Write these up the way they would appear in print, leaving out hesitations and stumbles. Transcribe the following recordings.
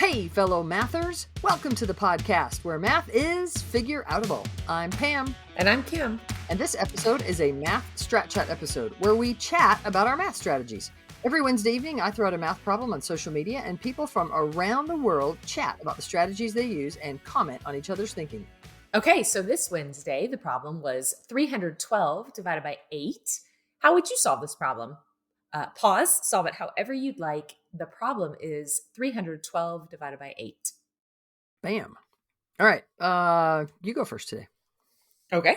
Hey, fellow mathers! Welcome to the podcast where math is figure-outable. I'm Pam. And I'm Kim. And this episode is a Math Strat Chat episode where we chat about our math strategies. Every Wednesday evening, I throw out a math problem on social media, and people from around the world chat about the strategies they use and comment on each other's thinking. Okay, so this Wednesday, the problem was 312 divided by 8. How would you solve this problem? Pause, solve it however you'd like. The problem is 312 divided by 8. Bam. All right, you go first today. Okay.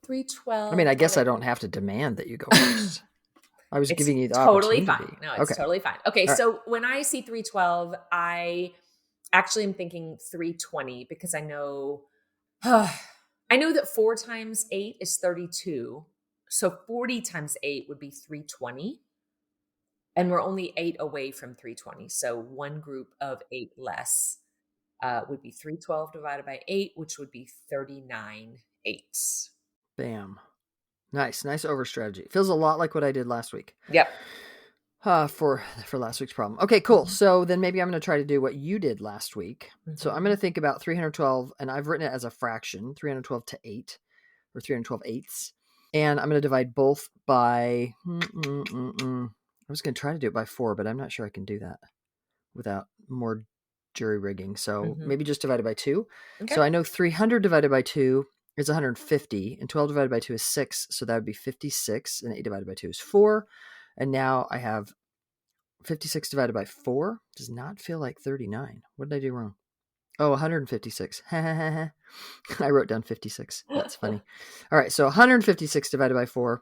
312. I mean, I guess I don't have to demand that you go first. I was giving you the totally opportunity. Fine. No, it's totally fine. Okay, All so when I see 312, I actually am thinking 320 because I know that 4 times 8 is 32. So 40 times 8 would be 320. And we're only 8 away from 320. So one group of 8 less would be 312 divided by 8, which would be 39 eighths. Bam. Nice over strategy. Feels a lot like what I did last week. Yep. For last week's problem. Okay, cool. So then maybe I'm going to try to do what you did last week. Mm-hmm. So I'm going to think about 312, and I've written it as a fraction, 312 to 8, or 312 eighths. And I'm going to divide both by, I was going to try to do it by 4, but I'm not sure I can do that without more jury rigging. So maybe just divide it by 2. Okay. So I know 300 divided by 2 is 150, and 12 divided by 2 is 6. So that would be 56, and 8 divided by 2 is 4. And now I have 56 divided by 4. Does not feel like 39. What did I do wrong? Oh, 156. I wrote down 56. That's funny. All right, so 156 divided by 4.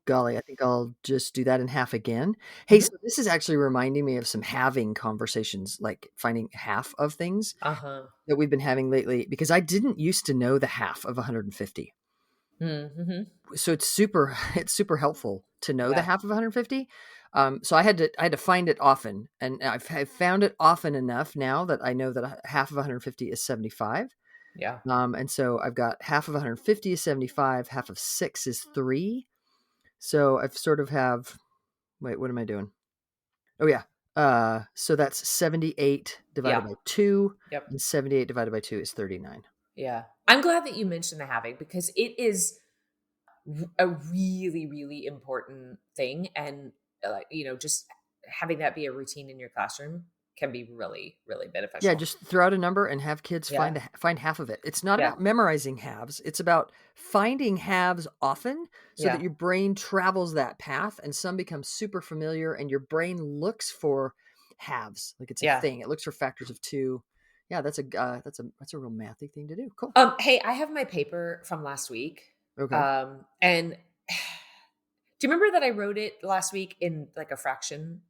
Golly, I think I'll just do that in half again. Hey, so this is actually reminding me of some halving conversations, like finding half of things that we've been having lately, because I didn't used to know the half of 150. Mm-hmm. So it's super helpful to know the half of 150. So I had to find it often, and I've found it often enough now that I know that half of 150 is 75. Yeah. And so I've got half of 150 is 75, half of 6 is 3. So I've sort of wait, what am I doing? Oh yeah. So that's 78 divided by 2. Yep. And 78 divided by 2 is 39. Yeah. I'm glad that you mentioned the halving because it is a really, really important thing. And, just having that be a routine in your classroom can be really, really beneficial. Yeah, just throw out a number and have kids find half of it. It's not about memorizing halves. It's about finding halves often so that your brain travels that path, and some become super familiar, and your brain looks for halves. Like it's a thing. It looks for factors of 2. Yeah, that's a real mathy thing to do. Cool. Hey, I have my paper from last week. Okay. And do you remember that I wrote it last week in like a fraction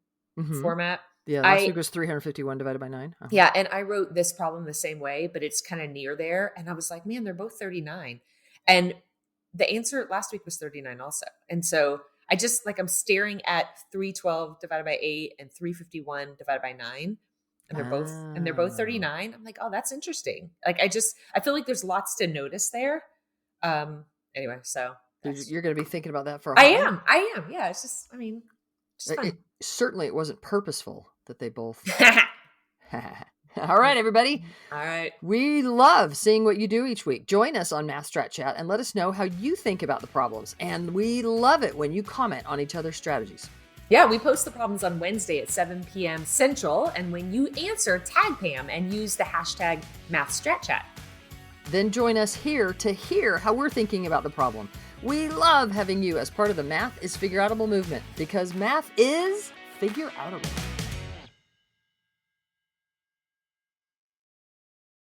format? Yeah, last week was 351 divided by 9. Uh-huh. Yeah, and I wrote this problem the same way, but it's kind of near there. And I was like, man, they're both 39. And the answer last week was 39 also. And so I just I'm staring at 312 divided by 8 and 351 divided by 9. And they're both 39. I'm like, oh, that's interesting. I feel like there's lots to notice there. Anyway, so you're going to be thinking about that for a while. I am. Yeah, it's just, just fun. Certainly it wasn't purposeful that they both. All right, everybody. All right. We love seeing what you do each week. Join us on Math Strat Chat and let us know how you think about the problems. And we love it when you comment on each other's strategies. Yeah, we post the problems on Wednesday at 7 p.m. Central. And when you answer, tag Pam and use the hashtag MathStratChat. Then join us here to hear how we're thinking about the problem. We love having you as part of the Math is Figure-Outable movement because math is figure-outable.